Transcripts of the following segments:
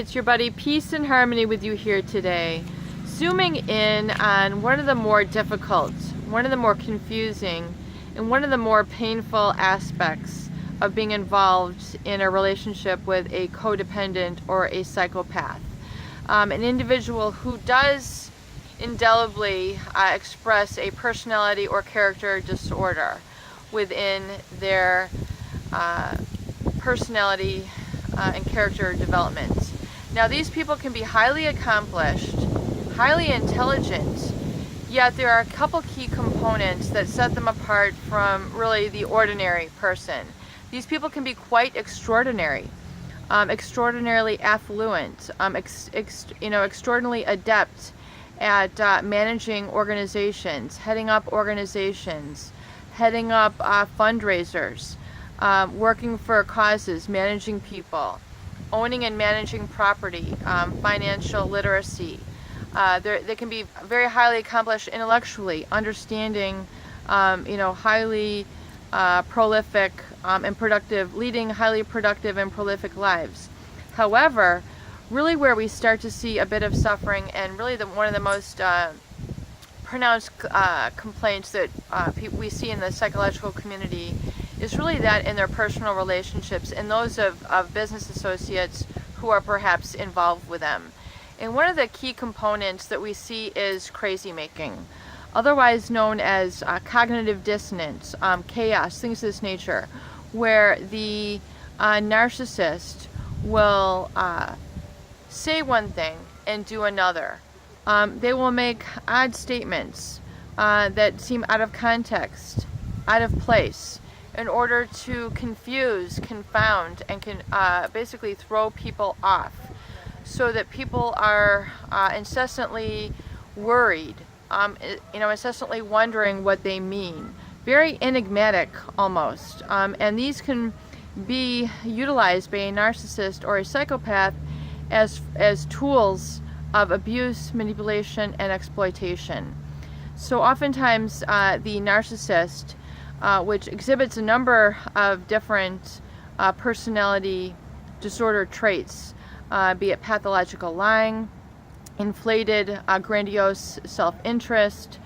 it's your buddy Peace and Harmony with you here today, zooming in on one of the more difficult, one of the more confusing, and one of the more painful aspects of being involved in a relationship with a codependent or a psychopath. An individual who does indelibly express a personality or character disorder within their personality and character development. Now, these people can be highly accomplished, highly intelligent, yet there are a couple key components that set them apart from really the ordinary person. These people can be quite extraordinary, extraordinarily affluent, extraordinarily adept at managing organizations, heading up organizations, heading up fundraisers, working for causes, managing people, owning and managing property, financial literacy. They can be very highly accomplished intellectually, understanding, highly prolific and productive, leading highly productive and prolific lives. However, really where we start to see a bit of suffering, and really one of the most pronounced complaints that we see in the psychological community is really that in their personal relationships and those of business associates who are perhaps involved with them. And one of the key components that we see is crazymaking, otherwise known as cognitive dissonance, chaos, things of this nature, where the narcissist will say one thing and do another. They will make odd statements that seem out of context, out of place, in order to confuse, confound, and basically throw people off, so that people are incessantly worried, incessantly wondering what they mean. Very enigmatic almost. And these can be utilized by a narcissist or a psychopath as tools of abuse, manipulation, and exploitation. So oftentimes the narcissist, which exhibits a number of different personality disorder traits, be it pathological lying, inflated, grandiose self-interest,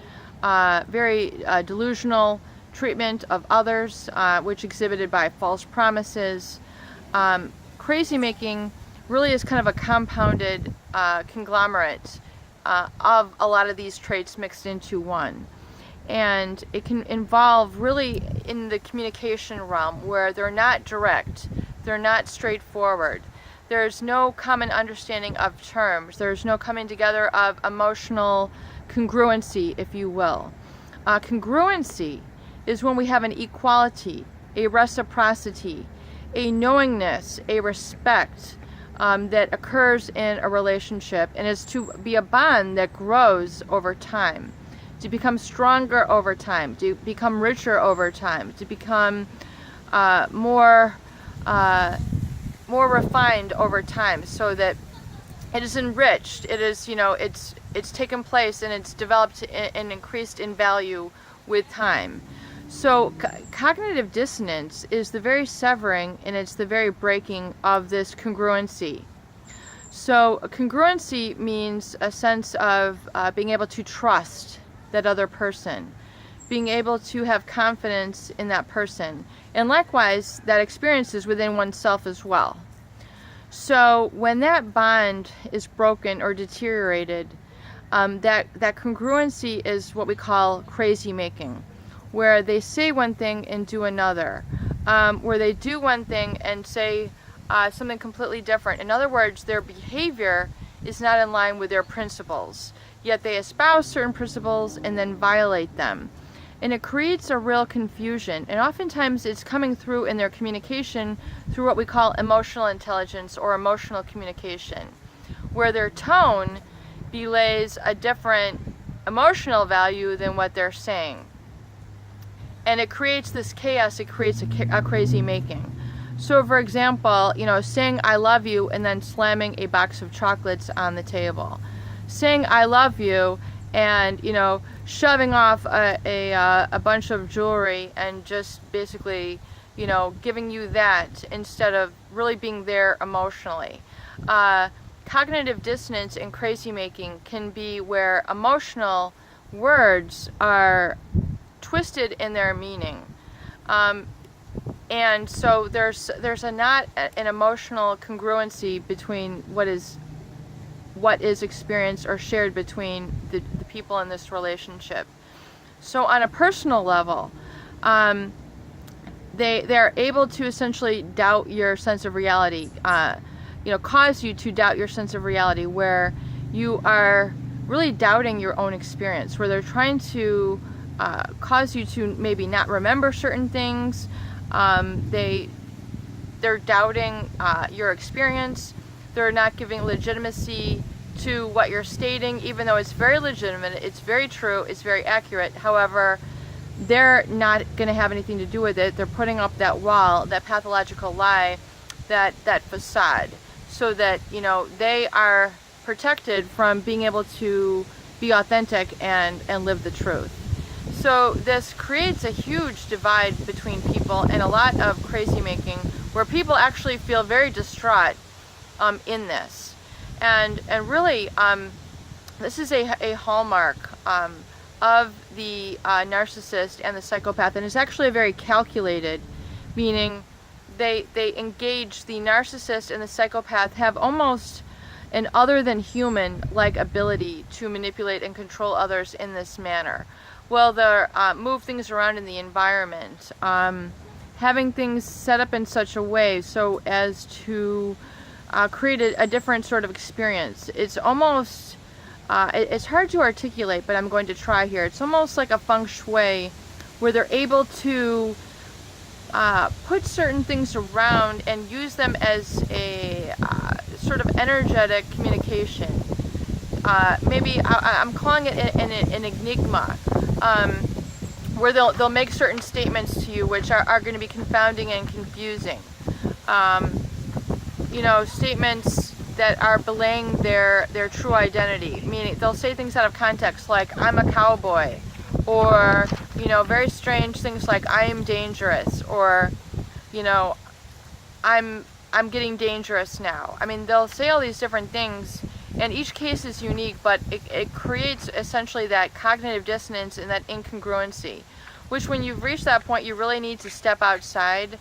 very delusional treatment of others, which exhibited by false promises. Crazymaking really is kind of a compounded conglomerate of a lot of these traits mixed into one. And it can involve really in the communication realm where they're not direct, they're not straightforward. There's no common understanding of terms. There's no coming together of emotional congruency, if you will. Congruency is when we have an equality, a reciprocity, a knowingness, a respect that occurs in a relationship, and is to be a bond that grows over time, to become stronger over time, to become richer over time, to become more refined over time, so that it is enriched, it is, it's taken place and it's developed and increased in value with time. So cognitive dissonance is the very severing and it's the very breaking of this congruency. So congruency means a sense of being able to trust that other person, being able to have confidence in that person, and likewise that experiences within oneself as well. So when that bond is broken or deteriorated, that congruency is what we call crazymaking, where they say one thing and do another, where they do one thing and say something completely different. In other words, their behavior is not in line with their principles, yet they espouse certain principles and then violate them. And it creates a real confusion, and oftentimes it's coming through in their communication through what we call emotional intelligence or emotional communication, where their tone belays a different emotional value than what they're saying. And it creates this chaos, it creates a crazy making. So for example, saying I love you and then slamming a box of chocolates on the table. Saying I love you and, shoving off a bunch of jewelry and just basically, giving you that instead of really being there emotionally. cognitive dissonance in crazy making can be where emotional words are twisted in their meaning. And so there's not an emotional congruency between what is experienced or shared between the people in this relationship. So on a personal level, they're able to essentially doubt your sense of reality, cause you to doubt your sense of reality, where you are really doubting your own experience, where they're trying to cause you to maybe not remember certain things. They're doubting your experience. They're not giving legitimacy to what you're stating, even though it's very legitimate, it's very true, it's very accurate. However, they're not going to have anything to do with it. They're putting up that wall, that pathological lie, that facade, so that they are protected from being able to be authentic and live the truth. So this creates a huge divide between people, and a lot of crazy making where people actually feel very distraught in this. And really, this is a hallmark of the narcissist and the psychopath, and it's actually very calculated, meaning they engage, the narcissist and the psychopath have almost an other than human like ability to manipulate and control others in this manner. Well, they move things around in the environment, having things set up in such a way so as to create a different sort of experience. It's almost, it's hard to articulate, but I'm going to try here. It's almost like a feng shui, where they're able to put certain things around and use them as a sort of energetic communication. Maybe I'm calling it an enigma, where they'll make certain statements to you which are going to be confounding and confusing. Statements that are belaying their true identity, meaning they'll say things out of context, like I'm a cowboy, or very strange things like I am dangerous, or I'm getting dangerous now. I mean, they'll say all these different things, and each case is unique, but it creates essentially that cognitive dissonance and that incongruency, which when you've reached that point, you really need to step outside,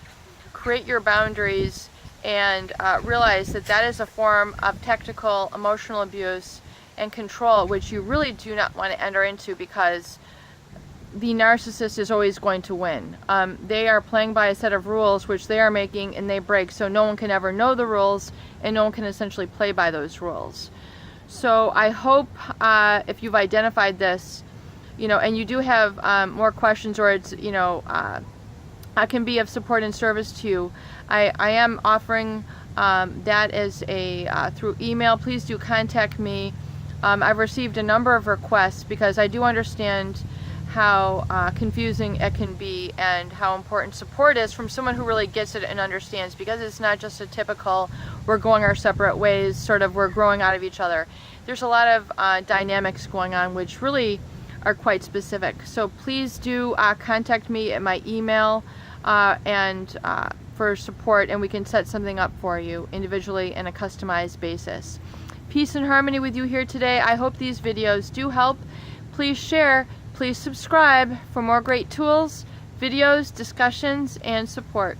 create your boundaries, and realize that is a form of technical emotional abuse and control, which you really do not want to enter into, because the narcissist is always going to win. They are playing by a set of rules which they are making and they break, so no one can ever know the rules and no one can essentially play by those rules. So I hope if you've identified this, and you do have more questions, or it's, I can be of support and service to you, I am offering that as through email. Please do contact me. I've received a number of requests because I do understand how confusing it can be and how important support is from someone who really gets it and understands, because it's not just a typical we're going our separate ways, sort of we're growing out of each other. There's a lot of dynamics going on which really are quite specific. So please do contact me at my email and for support, and we can set something up for you individually in a customized basis. Peace and harmony with you here today. I hope these videos do help. Please share, please subscribe for more great tools, videos, discussions, and support.